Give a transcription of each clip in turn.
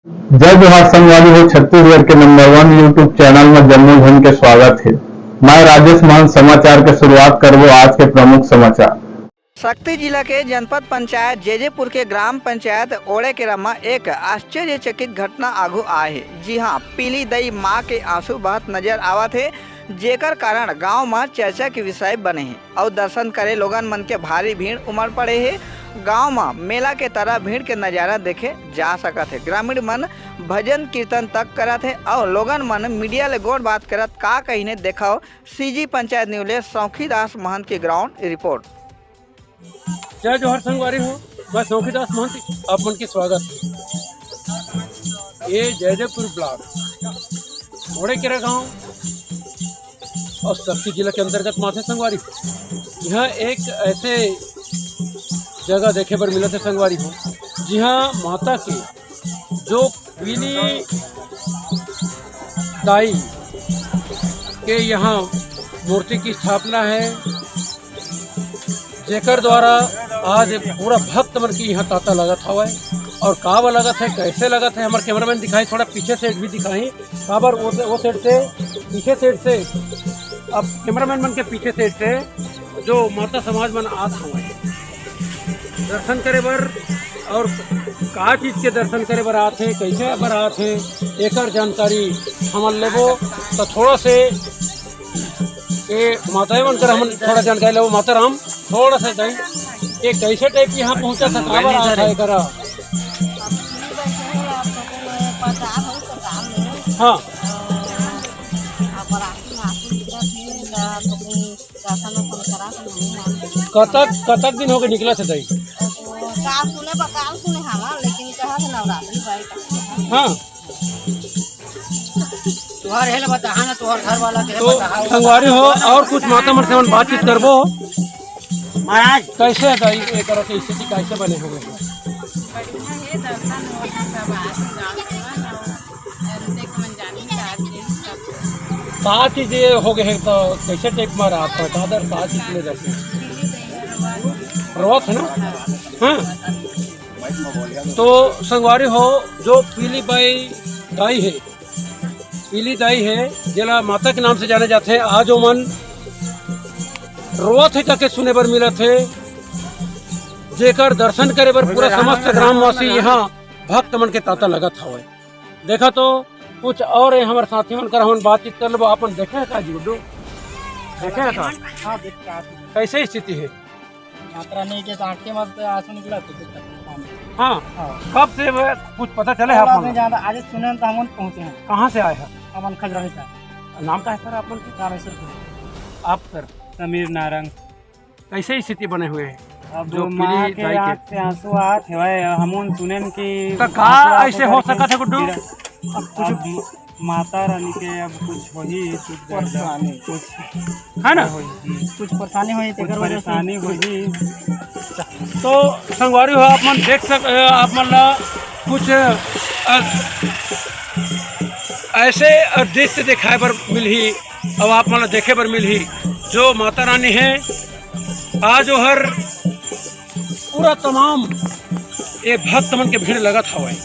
जय जोहार संगवारी हो। छत्तीसगढ़ के नंबर 1 यूट्यूब चैनल में जम्मू झन के स्वागत है। मैं राजेश मान समाचार के शुरुआत करबो आज के प्रमुख समाचार। शक्ति जिला के जनपद पंचायत जेजेपुर के ग्राम पंचायत ओड़े के रमा एक आश्चर्यचकित घटना आगू आए है। जी हाँ, पीली दई माँ के आंसू बहत नजर आवत है, जेकर कारण गांव में चर्चा के विषय बने हैं और दर्शन करे लोगन मन के भारी भीड़ उमड़ पड़े है। गांव में मेला के तरह भीड़ के नज़ारा देखे जा सकत है। ग्रामीण मन भजन कीर्तन तक करत है और लोगन मन मीडिया ले गोड़ बात करत का कहीने देखाओ। सीजी पंचायत न्यूज ले सौखीदास महंत की ग्राउंड रिपोर्ट। जय जोहर संगवारी हो, मैं सौखीदास महंत आप मन के स्वागत है। ये जयदेवपुर ब्लॉक ओड़े केरा गाँव और शक्ति जिला के अंतर्गत माथे संगवारी। यह एक ऐसे जगह देखे पर मिला थे संगवारी हो, जी हाँ, माता की जो पीली दाई के यहाँ मूर्ति की स्थापना है, जेकर द्वारा आज पूरा भक्त मन की यहाँ तांता लगत हवा है। और काबर लगत है, कैसे लगत है, हमारे कैमरामैन दिखाई, थोड़ा पीछे से भी दिखाई काबर वो साइड से, पीछे साइड से, अब कैमरामैन मन के पीछे साइड से जो माता समाज मन आत हवा है दर्शन करे बर। और का चीज़ के दर्शन करे बर आते, कैसे बर आते, एक जानकारी हम लेबो तो थोड़ा से ये माता मन कर हम थोड़ा जानकारी लेबो। माता राम थोड़ा सा दई ये कैसे टाइप यहाँ पहुँचा था, काबर आता है करा। हाँ, कतक दिन हो गए निकला था दई। हाँ, तो संगवारी हो और कुछ माता मन से हम बातचीत करबो। महाराज कैसे दई स्थिति कैसे बने हुए हैं? का चीज हो गए हैं तो कैसे टाइप में रहा था, दादर का चीज ले जाते रोत है ना। हाँ, तो संगवारी हो जो पीली दाई है, पीली दाई है जिला माता के नाम से जाने जाते हैं। आज वो मन रोत है जाके सुने पर मिला थे, जेकर दर्शन करे पर पूरा समस्त ग्रामवासी यहाँ भक्त मन के तांता लगत हवा। देखा तो कुछ और है हमारे साथी मन कर हम बातचीत कर लो। अपन देखे का जी गुड्डू, देखे का कैसे स्थिति है? यात्रा नहीं के आंखें मत आंसू निकला तो। हाँ, कब से कुछ पता चले है आपको? आज सुने तो हम पहुँचे हैं। कहाँ से आए हैं? अमन खजरानी का नाम का है सर आप? आप सर समीर नारंग। कैसे स्थिति बने हुए हैं? अब जो माँ के आँख से आंसू आत है, हम सुने की तो का ऐसे हो सका था गुड्डू? अब कुछ माता रानी के अब कुछ होगी, कुछ परेशानी, कुछ है ना, कुछ परेशानी हुई, परेशानी होगी। तो संगवारी हो आप मन देख सक, आप मन कुछ ऐसे दृश्य दिखाए पर मिली, अब आप मन देखे पर मिली जो माता रानी है आज हर पूरा तमाम ये भक्त मन के भीड़ लगत हवा है।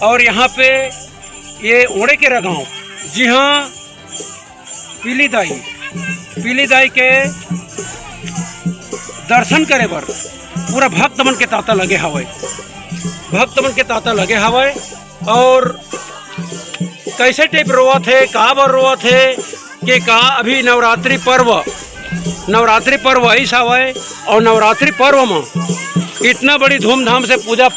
और यहाँ पे ये ओड़े के गाँव, जी हाँ, पीली दाई के दर्शन करे बर पूरा भक्त मन के तांता लगे हवे, भक्त मन के तांता लगे हवे। और कैसे टाइप रोआ थे, का बर रोआ थे कि का अभी नवरात्रि पर्व ऐसा हवे। और नवरात्रि पर्व में इतना बड़ी धूमधाम से पूजा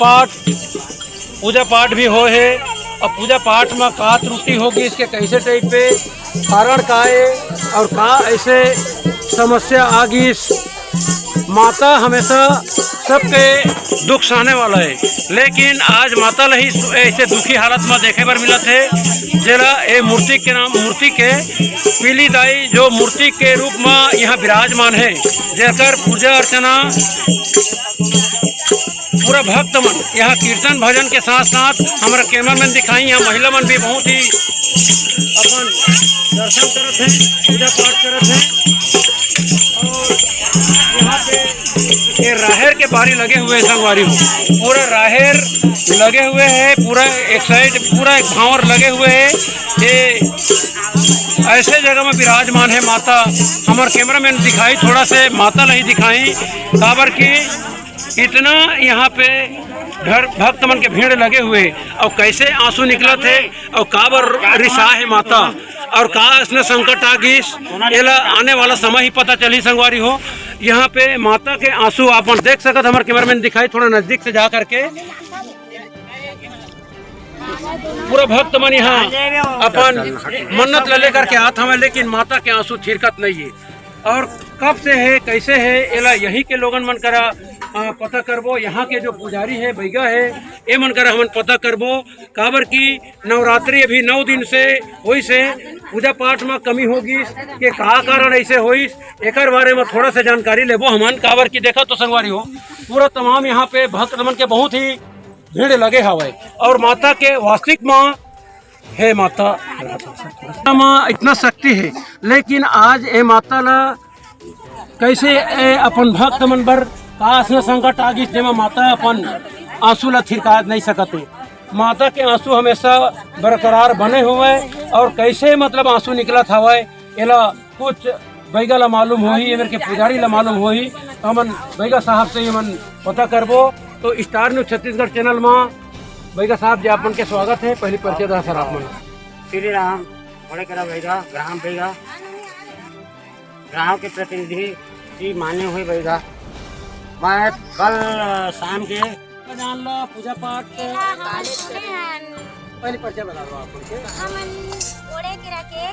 पाठ भी हो है, और पूजा पाठ में का त्रुटि होगी, इसके कैसे टाइप पे कारण का है और का ऐसे समस्या आगी। माता हमेशा सबके दुख सहने वाला है, लेकिन आज माता लही ऐसे दुखी हालत में देखे पर मिला थे, जरा ये मूर्ति के पीली दाई जो मूर्ति के रूप में यहाँ विराजमान है, जेकर पूजा अर्चना पूरा भक्त मन यहाँ कीर्तन भजन के साथ साथ हमारा कैमरामैन दिखाई, यहाँ महिला मन भी बहुत ही अपन दर्शन करते हैं, पूजा पाठ करते हैं। और यहाँ पे ये राहेर के बारी लगे हुए संगवारी हो, पूरा राहेर लगे हुए हैं, पूरा एक साइड पूरा एक भावर लगे हुए हैं। ये ऐसे जगह में विराजमान है माता। हमारे कैमरामैन दिखाई थोड़ा से माता नहीं दिखाई काबर की इतना यहाँ पे घर भक्त मन के भीड़ लगे हुए और कैसे आंसू निकला थे और काबर रिसा है माता और का इसने संकट आ गईस एला आने वाला समय ही पता चली संगवारी हो। यहाँ पे माता के आंसू आप देख सकत, हमारे कैमरामैन दिखाई थोड़ा नजदीक से जा करके पूरा भक्त मन यहाँ अपन मन्नत ले लेकर के आत हमें, लेकिन माता के आंसू थिरकत नहीं है। और कब से है कैसे है एला यही के लोगन मन करा पता करबो। यहाँ के जो पुजारी है भैया है ए मन करा हमन पता करबो काबर की नवरात्रि अभी 9 दिन से होई से पूजा पाठ में कमी होगी के का कारण ऐसे होई एक बारे में थोड़ा सा जानकारी लेबो हमन काबर की देखा तो संगवारी हो पूरा तमाम यहाँ पे भक्त मन के बहुत ही भीड़ लगे हवे और माता के वास्तविक माँ है माता माँ इतना शक्ति है, लेकिन आज ए माता ला कैसे अपन भक्त मन बर काश न संकट आ गई जेमा माता अपन आंसू ला थिरका नहीं सकते। माता के आंसू हमेशा बरकरार बने हुए और कैसे मतलब आंसू निकला था एला कुछ बैगा ला मालूम हो ही मेरे के पुजारी ला मालूम हो ही हमन बैगा साहब से हमन पता करबो। तो स्टार न्यूज छत्तीसगढ़ चैनल में बैगा साहब जी आपन के स्वागत है। पहली परिचय दा सर आपन। श्री राम बड़े करा बैगा ग्राम बैगा गाँव के प्रतिनिधि जी माने हुए बैगा। मैं कल शाम के जान ला पूजा पाठ पहली परिचय बता दो आपन के। हमन ओड़े के रखे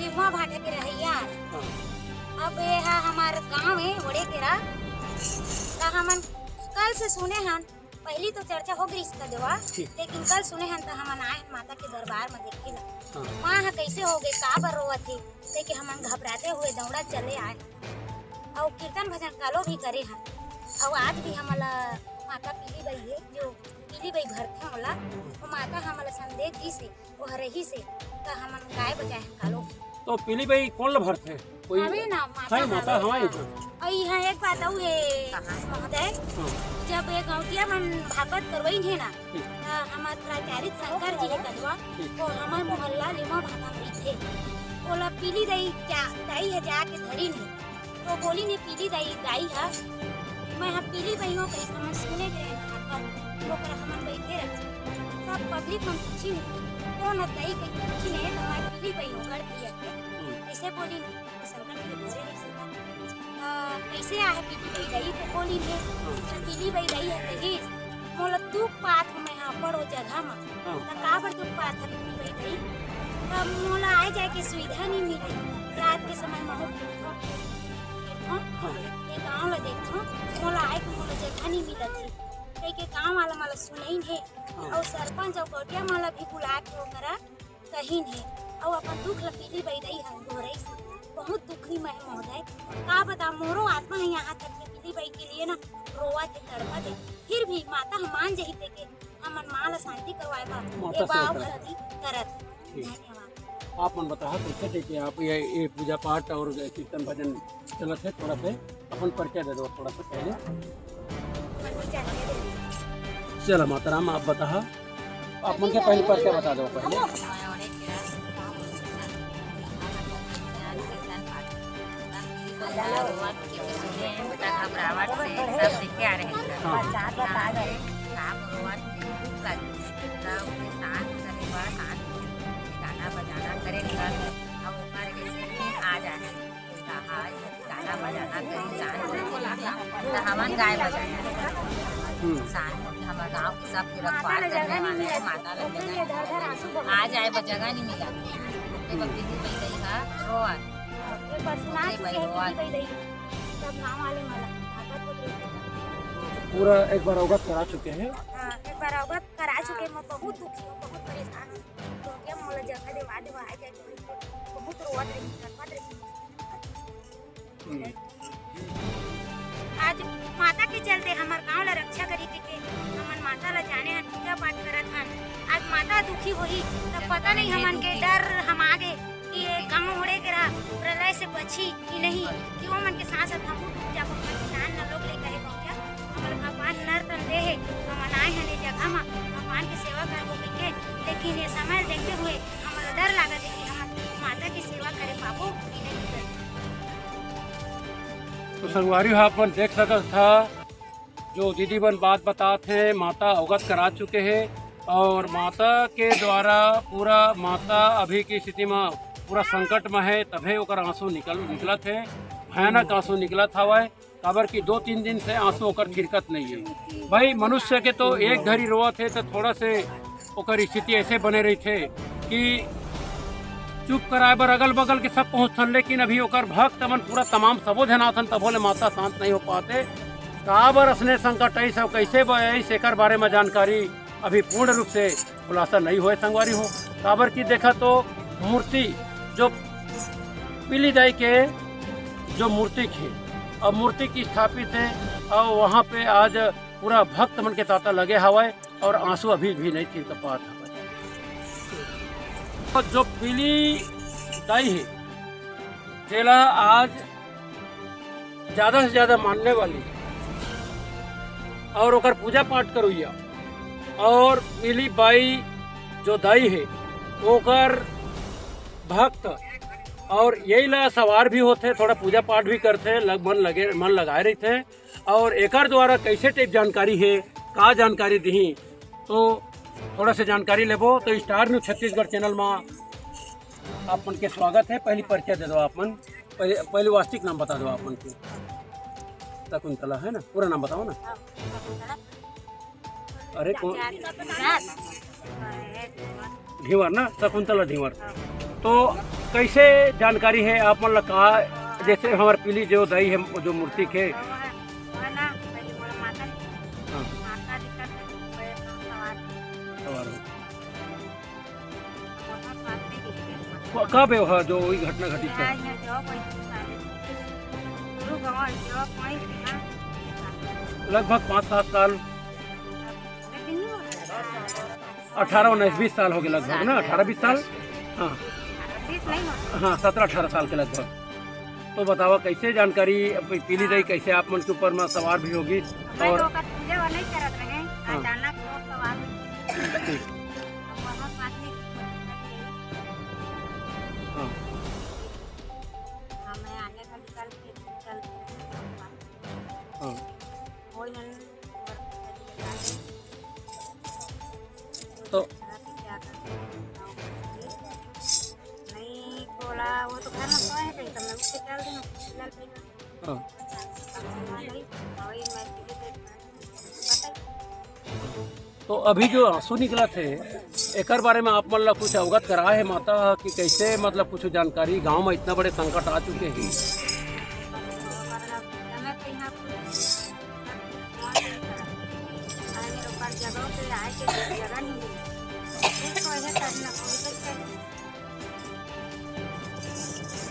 लिम्हा भाटे के रहैया। अब ये है हमार गांव है ओड़े के रा। तो हमन कल से सुने हन, पहली तो चर्चा हो गई इसका देवा, लेकिन कल सुने हन तो हमन आए माता के दरबार में देखे ला माँ कैसे हो गए का बर रोवत थी, लेकिन हमन घबराते हुए दौड़ा चले आए और कीर्तन भजन कालो भी करे हन। और आज भी हमारा माता पीली बाई है जो पीली बाई भरते होला वो माता हमारा संदेश दी से वो रही से तो हमन गाय बजाए कालो। तो पीली बाई कौन ला भरते कोई अबे ना सही माता हमारी और यहाँ एक बात आऊ है महोदय, जब ये गौतिया मन भागवत करवाई है ना तो हमार प्राचार्य शंकर जी है कदवा वो हमार मोहल्ला लिमा भागा में थे बोला पीली दाई क्या दाई है जाके धरी नहीं तो बोली ने पीली दाई दाई है मैं यहाँ पीली बहनों के हम सुने गए वो कर हम बैठे रहे सब पब्लिक हम पूछी कौन है दाई के पूछी ने हमारी पीली बहनों कर दिया ऐसे बोली शंकर जी घरे नहीं सकता कैसे आए पीली बई दाई तो बोली ने पीली बई दाई है कही मोला दुख पात मैं यहाँ पड़ो जगह में तो का बर दुख पात है पीली बई दाई तब मोला आए जाए के सुविधा नहीं मिली रात के समय में ये गाँव ला देखो मोला आए के मोला जगह नहीं मिला थी के गाँव वाला माला सुनई है और सरपंच और गोटिया माला भी बुला के ओकरा कहीं है और अपन दुख ला पीली बई दाई हम घोरई से बहुत दुखी मैं महोदय का बता मोरो आत्मा है यहाँ तक के पीली बई के लिए ना रोवा थे तड़पा थे फिर भी माता हम मान जही थे के हमन माँ ला शांति करवाए बा ये बाव भरती करत। धन्यवाद। आप मन बता कैसे देखे आप ये पूजा पाठ और कीर्तन भजन चलत है थोड़ा से अपन परिचय दे दो थोड़ा सा पहले। चलो माता राम आप बता आप मन के पहले परिचय बता दो पहले। हमन गाय बजाए हमारे गाँव के सब रखवार करने वाले माता आ जाए जगह नहीं मिला पूरा एक बार अवगत करा चुके हैं। एक बार अवगत करा चुके मैं बहुत दुखी हूँ बहुत परेशान हूँ तो क्या मोला जगह देवा देवा आ जाए बहुत रोवत रही आज माता के चलते हमारे गाँव ला रक्षा करी के हमन माता ला जाने हन पूजा पाठ करत हन। आज माता दुखी होही तब पता नहीं हमन के डर हम आगे कि ये गाँव उड़े के रहा प्रलय से बची कि नहीं कि वो मन के साथ साथ हम पूजा किसान लोग लेकर हमार नर तन दे है हम आए हैं जगह में भगवान की सेवा करबो के, लेकिन ये समय देखते हुए हमारा डर लागत है कि हम माता की सेवा करे पाबो कि नहीं करे। तो संगवारी अपन देख सकत था जो दीदी बन बात बताते हैं, माता अवगत करा चुके हैं और माता के द्वारा पूरा माता अभी की स्थिति में पूरा संकट में है, तभी ओकर आंसू निकलत है, भयानक आंसू निकलत हवा, काबर की 2-3 दिन से आंसू ओकर गिरकत नहीं है। भाई मनुष्य के तो एक घड़ी रोवत है तो थोड़ा से ओकर स्थिति ऐसे बने रही थे कि चुप कराए बर अगल बगल के सब पहुँचन, लेकिन अभी ओकर भक्त मन पूरा तमाम सबो ध्यानाथन तभो ले माता शांत नहीं हो पाते। काबर असने संकट आई सब कैसे बई एकर बारे में जानकारी अभी पूर्ण रूप से खुलासा नहीं हुए संगवारी हो। काबर की देखा तो मूर्ति जो पीली दाई के जो मूर्ति थी अब मूर्ति की स्थापित है और वहाँ पे आज पूरा भक्त मन के ताता लगे हवाए और आंसू अभी भी नहीं थी पात हवाए। जो पीली दाई है तेला आज ज़्यादा से ज़्यादा मानने वाली और ओकर पूजा पाठ करुइया और पीली बाई जो दाई है ओकर भक्त और यही ला सवार भी होते, थोड़ा पूजा पाठ भी करते, मन लगाए रही थे। और एकर द्वारा कैसे टाइप जानकारी है का जानकारी दी तो थोड़ा से जानकारी लेबो। तो स्टार न्यूज छत्तीसगढ़ चैनल में आपन के स्वागत है। पहली परिचय दे दो आपन, पहले वास्तविक नाम बता दो आपन के। शकुंतला है ना, पूरा नाम बताओ ना। अरे कौन ढीवर ना, शकुंतला ढीवर। तो कैसे जानकारी है आप मतलब कहा जैसे हमारे पीली जो दाई है जो मूर्ति के कब है जो वही घटना घटी है? लगभग 5-7 साल 18-19-20 साल हो गए लगभग ना, 18-20 साल। हाँ हाँ 17-18 साल के लगभग। तो बतावा कैसे जानकारी पीली दाई कैसे आप मन के ऊपर में सवार भी होगी और तो वो तो घर में सोए हैं, तो मैं उसके चल दूँ फिलहाल पहले। तो अभी जो आंसू निकला थे एकर बारे में आप मतलब कुछ अवगत करा है माता कि कैसे मतलब कुछ जानकारी गांव में इतना बड़े संकट आ चुके हैं?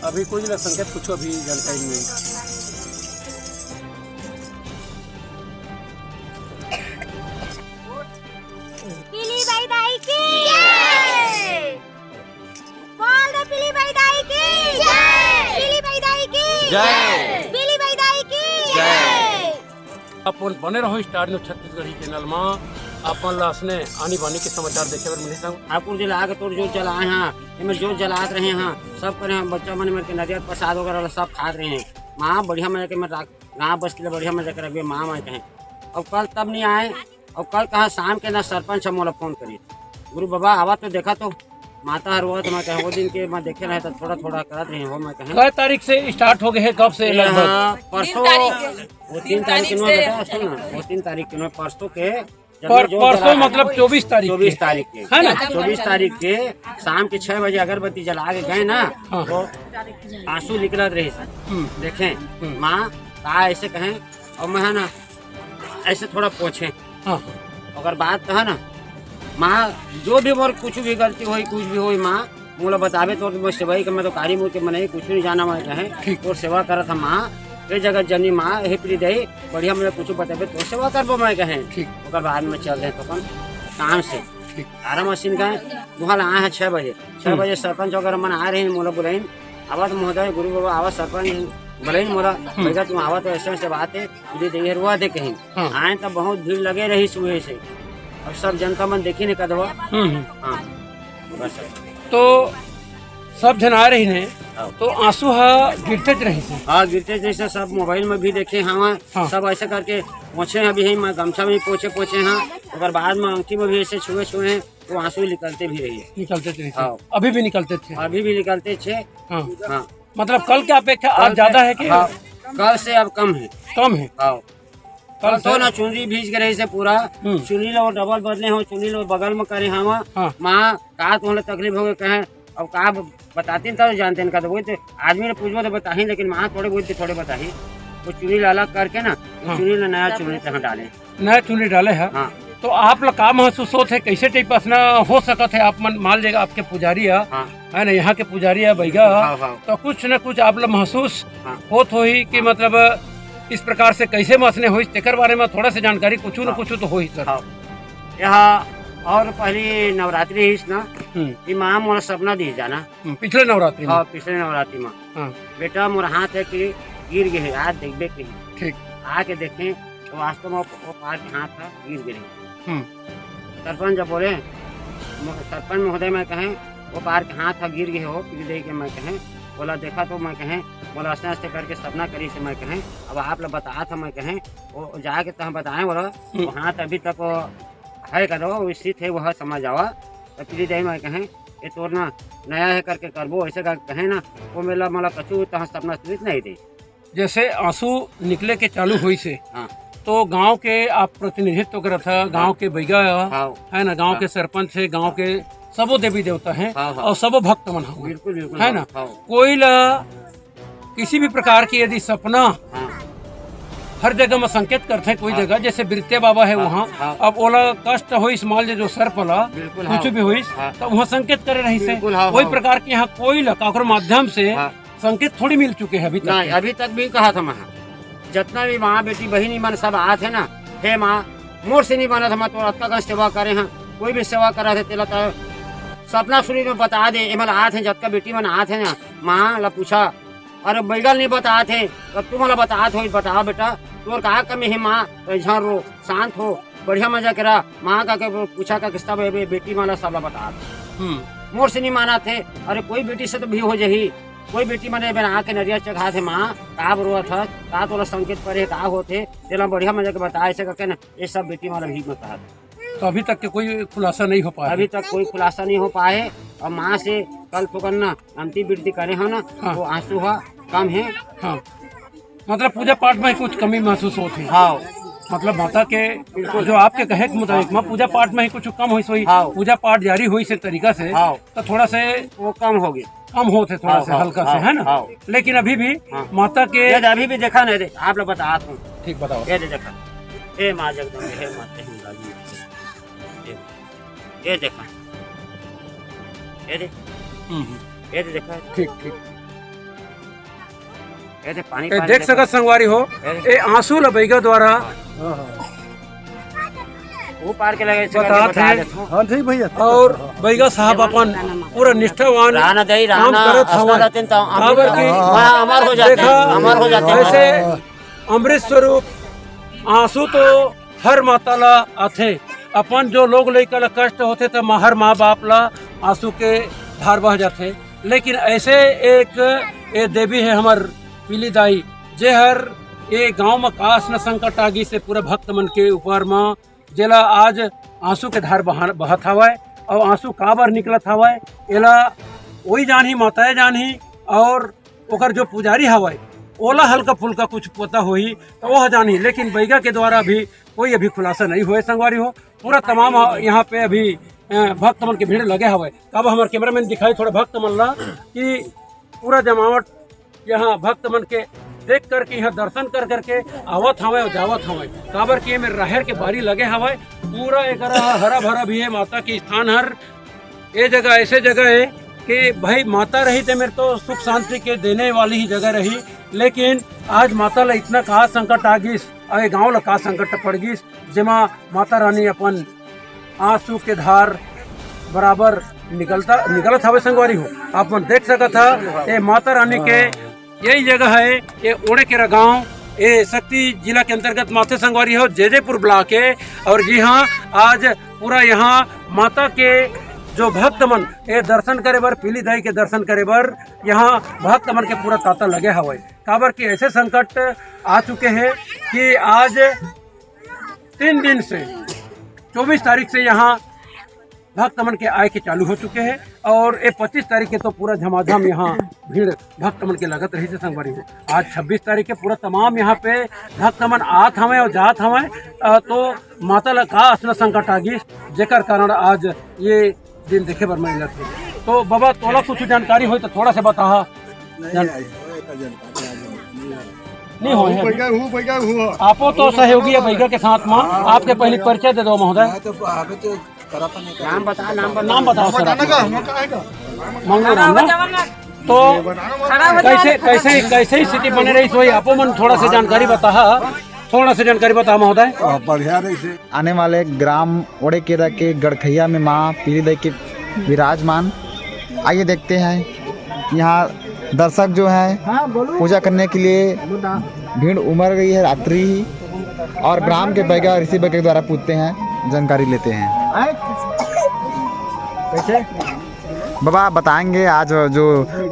अभी कोई संकेत कुछ अभी जानकारी नहीं है। पीली बाई दाई की जय, बोल दो पीली बाई दाई की जय, पीली बाई दाई की जय, पीली बाई दाई की जय। अपन बने रहो स्टार न्यूज छत्तीसगढ़ी चैनल में अपन लासने आनी बानी के समाचार देखे बर मिले संग ठाकुर जी आगे तोड़ जोत जलाए हैं, इनमें जोत जलाते रहे हैं, सब करे हैं, बच्चा मन में के नजर प्रसाद वगैरह सब खा रहे हैं। माँ बढ़िया मजा के मैं गाँव बस के लिए बढ़िया मजा कर अभी माँ मैं कहें। और कल तब नहीं आए और कल कहा शाम के ना सरपंच हम मोला फोन करी गुरु बाबा आवा तो देखा तो माता हर वो तो मैं कहें वो दिन के मैं देखे रहे तो थोड़ा थोड़ा करत रहे हो मैं कहें। कई तारीख से स्टार्ट हो गए हैं कब से? लगभग परसों वो 3 तारीख के वो 3 तारीख के परसों के परसों मतलब 24 तारीख के है ना, 24 तारीख के शाम के 6 बजे अगरबत्ती जला के गए ना तो आंसू निकलत रहे देखें माँ का ऐसे कहें और मैं है ना ऐसे थोड़ा पूछे अगर बात कहा ना माँ जो भी मोर कुछ भी गलती हुई कुछ भी हुई माँ मोला बतावे तो मैं सेवाई के मैं तो कारी मुँह के मैं कुछ नहीं जाना मैं कहें तो सेवा करा था माँ ये जगह जनी माँ हे प्री दही बढ़िया मुझे कुछ बताबे तो सेवा करबो मैं कहें। और बाद में चल रहे तो अपन काम से आरा मशीन का वहाँ आए हैं 6 बजे सरपंच वगैरह मन आ रहे हैं मोला बुलाइन आवाज महोदय गुरु बाबा आवाज सरपंच बोले मोला भैया तुम आवा तो ऐसे बात है दे रुआ दे कहीं आए तो बहुत भीड़ लगे रही सुबह से अब सब जनता मन देखी नहीं कदवा। हाँ बस तो सब जन आ रही ने तो आंसू हा गिरते रही से। हाँ गिरते जैसे सब मोबाइल में भी देखे हाँ सब ऐसे करके पहुँचे अभी है मैं गमछा में पहुँचे हाँ और बाद में अंगठी में भी ऐसे छुए हैं तो आंसू निकलते भी रही निकलते थे। अभी भी निकलते थे। अभी भी निकलते थे। हाँ हाँ मतलब कल के अपेक्षा आज ज्यादा है कि कल से अब कम है। कम है। हाँ कल तो ना चुनरी भीज गए से पूरा चुनी लो डबल बदले हो चुनी लो बगल में करे हम माँ कहा तुम्हारे तकलीफ हो गए कहे अब कहा बताती तो जानते हैं तो वो तो आदमी ने पूछो तो बताही लेकिन माँ थोड़े बहुत थोड़े बताही वो चुनी अलग करके ना चुनी ला नया चुनी तक डाले नया चुनी डाले है। हाँ तो आप लोग का महसूस होते है कैसे टाइप असना हो सकत है आप मान लेगा आपके पुजारी है ना यहाँ के पुजारी है बैगा तो कुछ न कुछ आप लोग महसूस होत हो ही कि मतलब इस प्रकार से कैसे मसने हो तेकर बारे में थोड़ा सा जानकारी कुछ न कुछ तो हो ही सर। यहाँ और पहली नवरात्रि ही ना कि माँ मोरा सपना दी जाना पिछले नवरात्रि हाँ पिछले नवरात्रि में बेटा मोरा हाथ है कि गिर गए आज देखबे के ठीक आके देखें तो वास्तव में वो पार के हाथ था गिर गए। सरपंच जब बोले सरपंच महोदय मैं कहें वो पार के हाथ था गिर गए हो पीर दे के मैं कहें बोला देखा तो मैं कहें बोला अस्ते अस्ते करके सपना करी से मैं कहें अब आप लोग बताया था मैं कहें वो जाके तो हम बताएं बोला वो हाथ अभी तक है करो स्थित है वह समझ आवा तो पीरी दे मैं कहें ये तोर ना नया है करके करबो ऐसे का कहें ना वो मेला मला कचू तो सपना स्थित नहीं थी। जैसे आंसू निकले के चालू हुई से तो गांव के आप प्रतिनिधित्व करत था गांव के बैगा है ना गांव के सरपंच है गांव के सबो देवी देवता हैं और सबो भक्त मन बिल्कुल है ना कोई ला किसी भी प्रकार की यदि सपना हर जगह में संकेत करते हैं कोई जगह जैसे बिरते बाबा है वहाँ अब ओला कष्ट हो इस माल जो सर पला कुछ भी हुई तो वहाँ संकेत करे रही से कोई प्रकार की यहाँ कोई लकाकर माध्यम से संकेत थोड़ी मिल चुके हैं अभी तक भी कहा था मैं जितना भी माँ बेटी बहनी मन सब आते है ना हे माँ मोर से नहीं बना था मैं तो अतका का सेवा करे हैं कोई भी सेवा करा थे तेला तो सपना सुनी में बता दे एमल आते हैं जब बेटी मन आते हैं ना माँ ला पूछा अरे बैगल नहीं बता थे तब तुम मला बतात हो बताओ बेटा तोर कहा कमी है माँ झर रो शांत हो बढ़िया मजा करा माँ का पूछा का किस्ता बेटी माला सब बता मोर से नहीं माना थे अरे कोई बेटी से तो भी हो जाही कोई बेटी मैंने बना के नरिया चढ़ा थे माँ का रोआ था का तोला संकेत पड़े का होते तेला बढ़िया मजा के बता ऐसे करके ना ये सब बेटी माला भी बता। तो अभी तक के कोई खुलासा नहीं हो पाया। अभी तक कोई खुलासा नहीं हो पाए और माँ से कल तो ना अंतिम वृद्धि करे हो ना वो आंसू हुआ कम है। हाँ मतलब पूजा पाठ में कुछ कमी महसूस होती है। हाँ मतलब माता के जो आपके कहे के मुताबिक माँ पूजा पाठ में ही कुछ कम हुई पूजा पाठ जारी हुई से तरीका से तो थोड़ा से वो कम होगी कम होते थोड़ा से हल्का से है ना लेकिन अभी भी माता के अभी भी देखा नहीं आप लोग बता ठीक बताओ ये देखा हे माँ जगदम्बे हे माते ये देखा ये देखा ठीक ठीक ये पानी देख सकत संगवारी हो ये आंसू लबैगा द्वारा वो पार के लगे हाँ ठीक भैया और बैगा साहब अपन पूरा निष्ठावान काम करत हवा ऐसे अमृत स्वरूप आंसू तो हर माता ला आथे अपन जो लोग लइका ला कष्ट होते तो हर माँ बाप ला आंसू के धार बह जाते लेकिन ऐसे एक ये देवी है हमार पीली दाई जे हर ये गांव में काश न संकट आगी से पूरा भक्त मन के ऊपर में जेला आज आंसू के धार बहत हवाए और आंसू काबर निकलत हवाए एला वही जानी माताएं जानी और ओकर जो पुजारी हवाए ओला हल्का फुल्का कुछ पता होही तो वह जानी लेकिन बैगा के द्वारा भी कोई अभी खुलासा नहीं हुए संगवारी हो पूरा तमाम यहाँ पे अभी भक्त मन के भीड़ लगे हवाए कब हमारे कैमरामैन दिखाई थोड़ा भक्त मन ला कि पूरा जमावट यहाँ भक्त मन के देख करके यहाँ दर्शन कर करके आवत हवे और जावत हवे काबर की में राहर के बारी लगे हवे पूरा एक हरा भरा भी है माता की स्थान हर ये जगह ऐसे जगह है कि भाई माता रही थे मेरे तो सुख शांति के देने वाली ही जगह रही लेकिन आज माता ला इतना कहा संकट आ गई और गाँव ला कहा संकट पड़ गई जिमा माता रानी अपन आंसू के धार बराबर निकलत हवे संगवारी हो आप देख सकत था ये माता रानी के यही जगह है ये ओड़ेकेरा गांव, ये शक्ति जिला के अंतर्गत माथे संगवारी हो जयदेपुर ब्लॉक है। और जी हाँ, आज पूरा यहाँ माता के जो भक्त मन ये दर्शन करे बर, पीली दाई के दर्शन करे बर यहाँ भक्त मन के पूरा तांता लगे हवे। काबर कि ऐसे संकट आ चुके हैं कि आज 3 दिन से 24 तारीख से यहाँ भक्त मन के आय के चालू हो चुके हैं और ये 25 तारीख के तो पूरा झमाझम यहाँ भीड़ भक्त मन के लगत रही से संगवारी हो। आज 26 तारीख के पूरा तमाम यहाँ पे भक्त मन आत हमें और जात हमें, तो माता ला का असना संकट आ गई जेकर कारण आज ये दिन देखे बर मिल थे। तो बाबा तोला कुछ जानकारी हो तो थोड़ा से बता। नहीं हो आपो तो सहयोगी है बैगा के साथ में, आपके पहले परिचय दे दो महोदय। नाम बताओ सर। मंगू राम ना। तो कैसे स्थिति बने रही सोई आपो मन थोड़ा सा जानकारी बता महोदय। बढ़िया रही आने वाले ग्राम ओड़ेकेरा के गड़खैया में माँ पीली दाई के विराजमान। आइए देखते हैं यहाँ दर्शक जो है पूजा करने के लिए भीड़ उमड़ गई है रात्रि ही, और ग्राम के बैगा ऋषि बैगा के द्वारा पूछते हैं, जानकारी लेते हैं। कैसे बाबा बताएंगे आज जो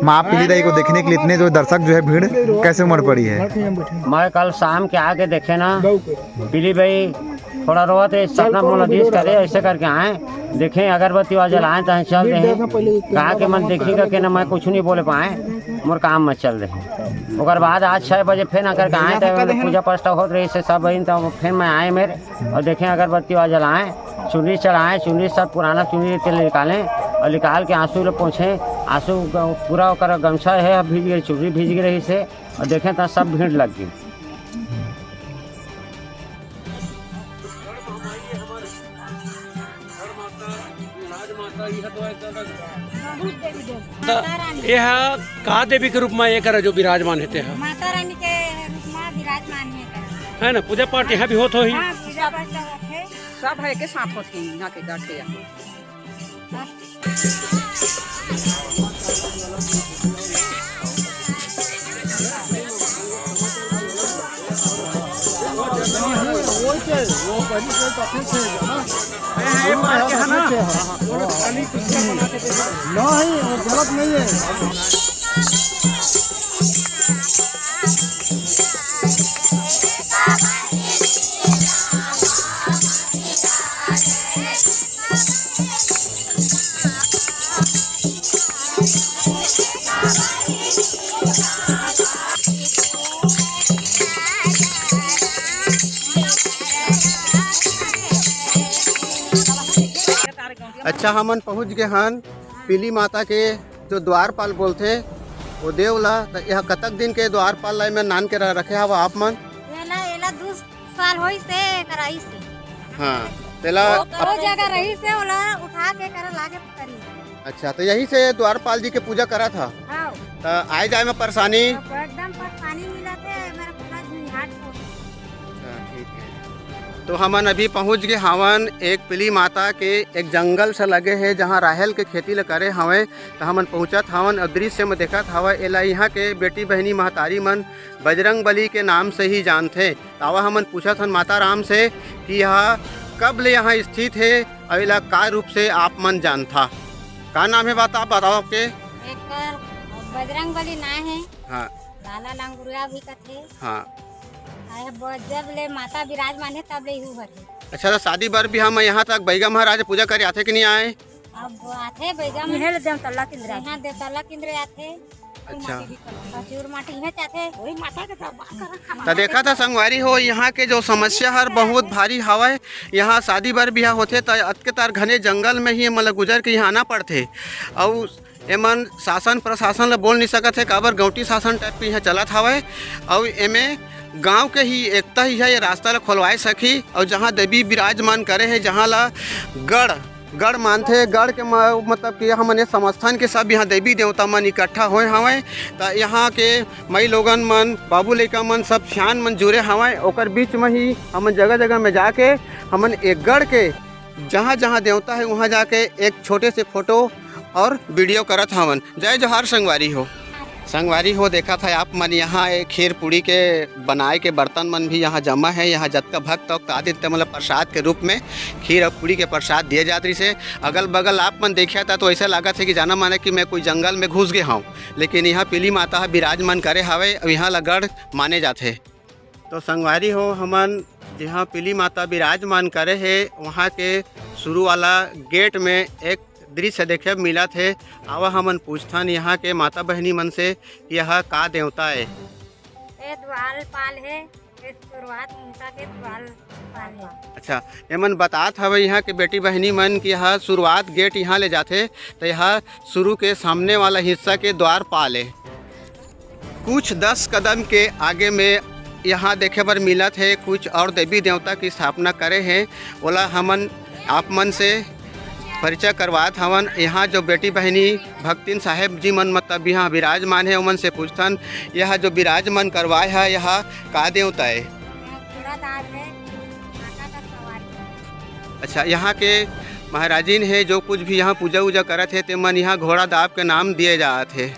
माँ पीली दाई को देखने के लिए इतने जो दर्शक जो है भीड़ कैसे उमड़ पड़ी है? मैं कल शाम के आके देखे ना, पीली बाई थोड़ा रोत है, सपना मुलाकात करे ऐसे करके आए, देखें अगरबत्ती वहाँ जलाएं तो चल रहे हैं। कहा के मन देखिएगा कि ना मैं कुछ नहीं बोले पाए, मोर काम में चल रहे। और बाद आज 6 बजे फिर आकर के आए तो पूजा पाठ हो रही से सब बहन, तो फिर मैं आए मेरे और देखें अगरबत्ती वहाँ जलाएं, चुनरी चढ़ाएं, चुनरी सब पुराना चुनरी तेल निकालें और निकाल के आंसू लोग पहुँचे। आंसू पूरा कर गमछा है भीग गई, चुनरी भीग रही से, और देखें तो सब भीड़ लग गई। यह का देवी के रूप में एक जो विराजमान होते हैं, माता रानी के रूप में विराजमान है ना। पूजा पाठ यहाँ भी होता ही, पूजा पाठ है, सब है के साथ होते हैं यहाँ के गठिया। गलत नहीं है। अच्छा, हमन पहुँच गए हन पीली माता के जो द्वारपाल बोलते वो देवला। तो यह कतक दिन के द्वारपाल ला में नान के रखे हवा आप मन? एला 2 साल होई से कराई से। हाँ, तेला वो जगह रही से ओला उठा के कर लागे करी। अच्छा, तो यही से द्वारपाल जी के पूजा करा था। हाँ, तो आए जाए में परेशानी? एकदम परेशानी मिला थे, मेरा पूरा झंझाट हो गया। ठीक है। तो हमन अभी पहुंच गए हवन एक पीली माता के एक जंगल से लगे है जहां राहेल के खेती ल करे हवे। तो हमन पहुंचत हवन और दृश्य में देखत हवा एला यहाँ के बेटी बहनी महतारी मन बजरंग बली के नाम से ही जानते। तावा हमन पूछत हन माता राम से कि यह कब ले यहाँ स्थित है और एला का रूप से आप मन जानता? का नाम है बात आप बताओ आपके? एक बजरंग बली ना है। हाँ, लाला लांगुरिया भी कथे। हाँ। जब ले माता विराजमान है तब ले ही है। अच्छा, तो शादी बार भी हम यहाँ तक बैगा महाराज पूजा करे आते कि नहीं आए? अब आते बैगा में हेल देम तल्ला केंद्र, यहाँ दे तल्ला केंद्र आते। अच्छा, चूर माटी है चाहते वही माता के तो देखा था संगवारी हो यहाँ के जो समस्या हर बहुत भारी हवाए। यहाँ शादी बार बिहा होते तो अतके तार घने जंगल में ही मतलब गुजर के यहाँ आना पड़ते और एमन शासन प्रशासन ला बोल नहीं सकत है काबर गौटी शासन टाइप के यहाँ चलत हवे। और एमे गांव के ही एकता ही है ये रास्ता ला खोलवाए सकी। और जहाँ देवी विराजमान करे है जहाँ ला गढ़ मानते, गढ़ के मतलब कि हमने समस्थान के सब यहाँ देवी देवता मन इकट्ठा होए हवे। तो यहाँ के मई लोगन मन बाबू लइका मन सब सियान मन जुड़े हवे। ओकर बीच में ही हमन जगह जगह में जाके हमन एक गढ़ के जहाँ जहाँ देवता है वहाँ जाके एक छोटे से फोटो और वीडियो करत हवन। जय जोहार संगवारी हो। संगवारी हो देखा था आप मन यहाँ एक खीर पूड़ी के बनाए के बर्तन मन भी यहाँ जमा है। यहाँ जतका भक्त और आदित्य मतलब प्रसाद के रूप में खीर और पूड़ी के प्रसाद दिए जाते से अगल बगल आप मन देखा था तो ऐसा लगा था कि जाना माने कि मैं कोई जंगल में घुस गया हूँ, लेकिन यहाँ पीली माता विराजमान करे हवे और यहाँ लगड़ माने जाते। तो संगवारी हो हमन जहाँ पीली माता विराजमान करे है वहाँ के शुरू वाला गेट में एक दृश्य देखे मिला थे। आवा हमन पूछथन यहाँ के माता बहनी मन से यह का देवता है। ये द्वारपाल है, ये शुरुआत उनका के द्वारपाल है। अच्छा, ये मन बातात हवे यहाँ के बेटी बहनी मन की यह शुरुआत गेट यहाँ ले जाते तो यह शुरू के सामने वाला हिस्सा के द्वारपाल है। कुछ 10 कदम के आगे में यहाँ देखे बर मिलत है कुछ और देवी देवता की स्थापना करे हैं। ओला हमन आप मन से परिचय करवात हवन। यहाँ जो बेटी बहनी भक्तिन साहेब जी मन मतलब यहाँ विराजमान है उमन से पूछथन यह जो विराजमान करवाए है यह का देवता है। अच्छा, यहाँ के महाराजीन है जो कुछ भी यहाँ पूजा वूजा करत है ते मन यहाँ घोड़ा दाब के नाम दिए जात है।